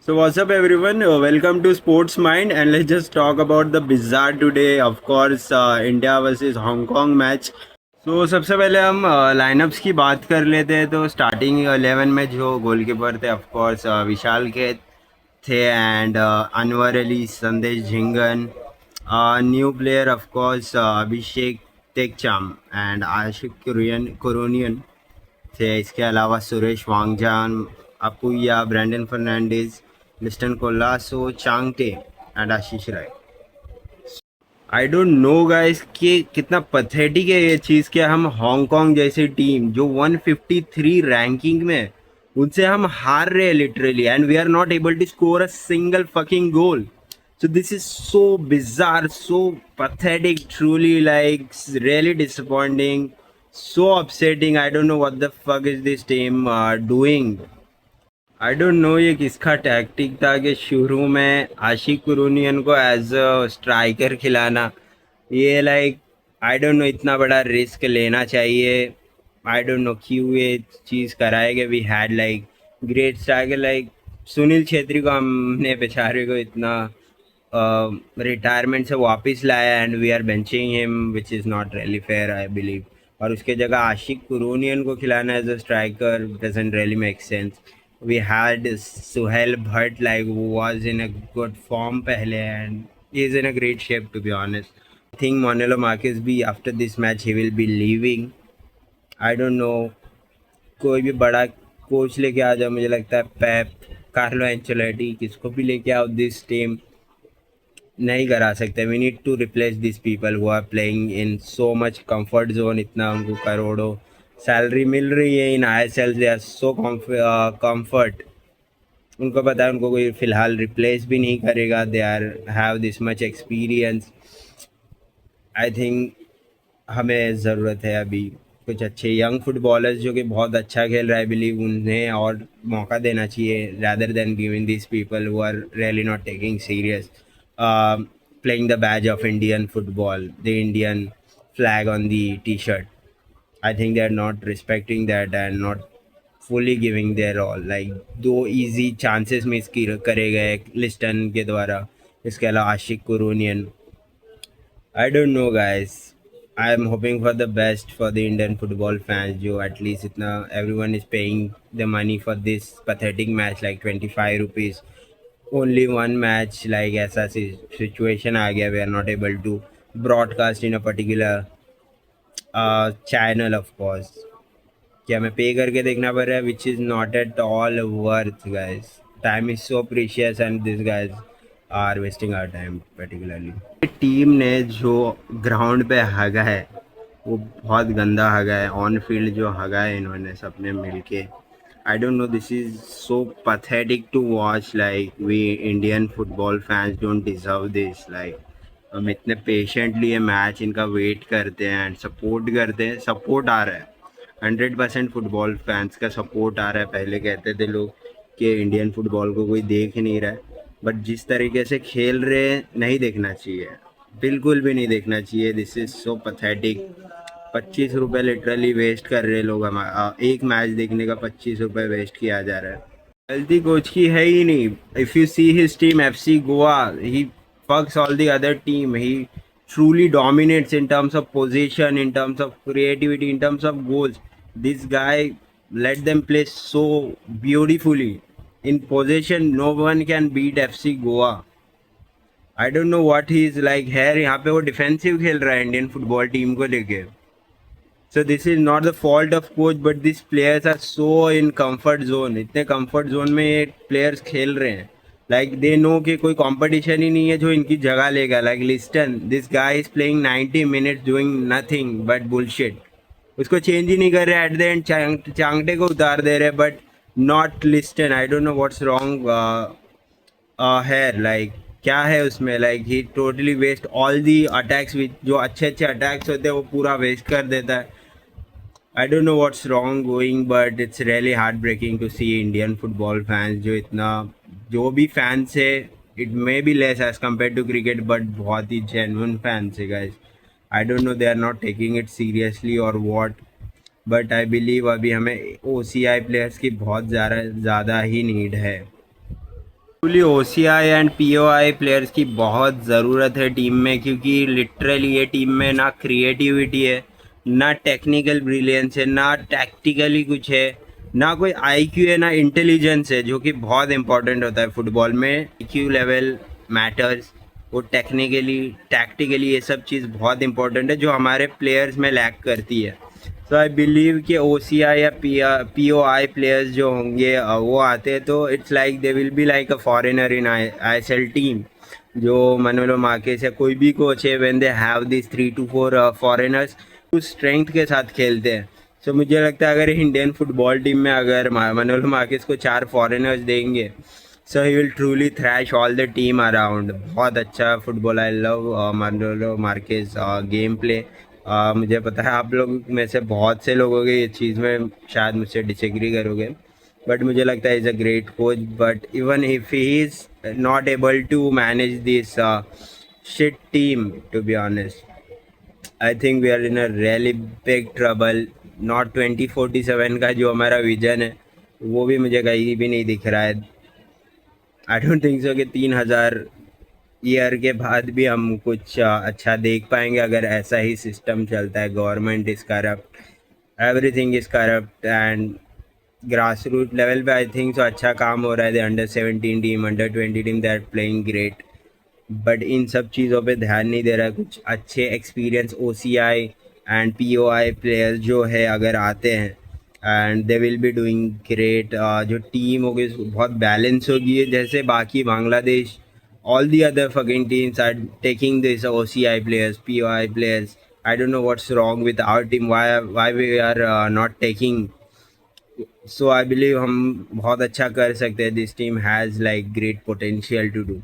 So what's up everyone? Welcome to Sports Mind and let's just talk about the bizarre today. Of course, India versus Hong Kong match. So सबसे पहले हम line-ups की बात कर लेते हैं. तो स्टार्टिंग 11 में जो गोलकीपर थे ऑफ कोर्स विशाल के थे and Anwar Ali, Sandesh Jhingan, new player of course Abhishek Tekcham and Ashique Kuruniyan थे. इसके अलावा Suresh Wangjam, Apuia, Brandon Fernandes, Liston Colaco, Chhangte and Ashish Rai. I don't know guys कि कितना पथेटिक है ये चीज़ कि हम हांगकांग जैसी टीम जो 153 रैंकिंग में है, उनसे हम हार रहे हैं literally and we are not able to score a single fucking goal. So this is so bizarre, so pathetic, truly like really disappointing, so upsetting. I don't know what the fuck is this team doing. I don't no ये किसका tactic था कि शुरू में आशिक कुरूनियन को as a striker खिलाना. ये like I don't no इतना बड़ा रिस्क लेना चाहिए. आई डोंट नो क्यों ये चीज़ कराएगा. We had like great striker like Sunil Chhetri को हमने बेचारे को इतना रिटायरमेंट से वापस लाया and we are benching him which is not really fair I believe. और उसके जगह आशिक कुरूनियन को खिलाना as a striker doesn't really make sense. We had Suhail Bhatt like who was in a good form pehle and he is in a great shape to be honest. I think Manolo Marquez भी after this match he will be leaving. I don't know. कोई भी बड़ा coach लेके आ जाओ, मुझे लगता है पेप, Carlo Ancelotti, किसको भी लेके आओ, दिस टीम नहीं करा सकते. We need to replace this people who are playing in so much comfort zone. इतना उनको करोड़ों सैलरी मिल रही है in ISL. They are so comfort. उनको पता है उनको कोई फ़िलहाल रिप्लेस भी नहीं करेगा. They are have this much experience. I think हमें ज़रूरत है अभी कुछ अच्छे यंग फुटबॉलर्स जो कि बहुत अच्छा खेल रहा है. बिलीव उन्हें और मौका देना चाहिए rather than giving this people who are really not taking serious playing the badge of Indian football, the Indian flag on the T shirt. I think they're not respecting that and not fully giving their all. Like दो easy chances miss करे गए लिस्टन के द्वारा. इसके अलावा आशिक Kuruniyan. I don't know guys. I am hoping for the best for the Indian football fans जो at least इतना everyone is paying the money for this pathetic match like 25 rupees. Only one match like ऐसा situation आ गया. We are not able to broadcast in a particular channel of course. कि हमें पे करके देखना पड़ रहा है which is not at all worth guys. Time is so precious and this guys are wasting our time particularly. Team ने जो ग्राउंड पे हगा है वो बहुत गंदा हगा है. ऑन फील्ड जो हगा है इन्होंने सबने मिल के. I don't know, this is so pathetic to watch. Like we Indian football fans don't deserve this. Like हम इतने पेशेंटली ये मैच इनका वेट करते हैं एंड सपोर्ट करते हैं. सपोर्ट आ रहा है 100% फुटबॉल फैंस का सपोर्ट आ रहा है. पहले कहते थे लोग कि इंडियन फुटबॉल को कोई देख नहीं रहा है, बट जिस तरीके से खेल रहे हैं नहीं देखना चाहिए, बिल्कुल भी नहीं देखना चाहिए. This is so pathetic. 25 रुपये लिटरली वेस्ट कर रहे लोग. हमारा एक मैच देखने का 25 रुपये वेस्ट किया जा रहा है. गलती कोच की है ही नहीं. If you see his team FC Goa, he fucks all the other team. He truly dominates in terms of position, in terms of creativity, in terms of goals. This guy let them play so beautifully. In possession, no one can beat FC Goa. I don't know what he is like here. यहाँ पे वो defensive खेल रहा है Indian football team को लेके. So this is not the fault of coach, but these players are so in comfort zone. इतने comfort zone में ये players खेल रहे हैं. Like they know कि कोई competition ही नहीं है जो इनकी जगह लेगा. Like listen, this guy is playing 90 minutes doing nothing but bullshit. उसको change ही नहीं कर रहे. At the end चांगटे को उतार दे रहे, but not listen. I don't know what's wrong here. Like क्या है उसमें. Like he totally waste all the attacks with जो अच्छे अच्छे attacks होते हैं वो पूरा waste कर देता है. I don't know what's wrong going, but it's really heartbreaking to see Indian football fans जो इतना जो भी fans है, it may be less as compared to cricket, but बहुत ही genuine fans है guys. I don't know they are not taking it seriously or what, but I believe अभी हमें OCI players की बहुत ज़्यादा ही need है. Actually OCI and POI players की बहुत ज़रूरत है टीम में, क्योंकि लिटरली ये टीम में ना क्रिएटिविटी है, ना टेक्निकल ब्रिलियंस है, ना टैक्टिकली कुछ है, ना कोई IQ है, ना इंटेलिजेंस है, जो कि बहुत इंपॉर्टेंट होता है फुटबॉल में। IQ लेवल मैटर्स, वो टेक्निकली टैक्टिकली ये सब चीज़ बहुत इंपॉर्टेंट है, जो हमारे प्लेयर्स में लैक करती है। सो आई बिलीव कि OCI या POI प्लेयर्स जो होंगे वो आते हैं तो it's like they will be like a foreigner in ISL team. जो मनोलो मार्केस या कोई भी कोच है, when they have this 3 to 4 foreigners, उस स्ट्रेंथ के साथ खेलते हैं। सो मुझे लगता है अगर इंडियन फुटबॉल टीम में अगर मनोलो मार्केस को 4 फॉरेनर्स देंगे, so he will truly thrash all the team around. बहुत अच्छा football, I love Manolo Marquez game play. मुझे पता है आप लोग में से बहुत से लोग होंगे ये चीज़ में शायद मुझसे डिसएग्री करोगे, बट मुझे लगता है is a great coach. But even if he is not able to manage this shit team, to be honest I think we are in a really big trouble. Not 2047 का जो हमारा vision है वो भी मुझे कहीं भी नहीं दिख रहा है। आई डोंट थिंक सो कि 3000 ईयर के बाद भी हम कुछ अच्छा देख पाएंगे अगर ऐसा ही सिस्टम चलता है। Government is corrupt, everything is corrupt, and grass root level पे आई थिंक सो अच्छा काम हो रहा है। The under 17 team, under 20 team, they are playing great, but इन सब चीज़ों पे ध्यान नहीं दे रहा है। कुछ अच्छे experience OCI and POI players जो है अगर आते हैं, and they will be doing great. जो टीम होगी बहुत बैलेंस होगी, जैसे बाकी Bangladesh, all the other fucking teams are taking this OCI players, POI players. I don't know what's wrong with our team, why we are not taking. So I believe हम बहुत अच्छा कर सकते हैं. This team has like great potential to do.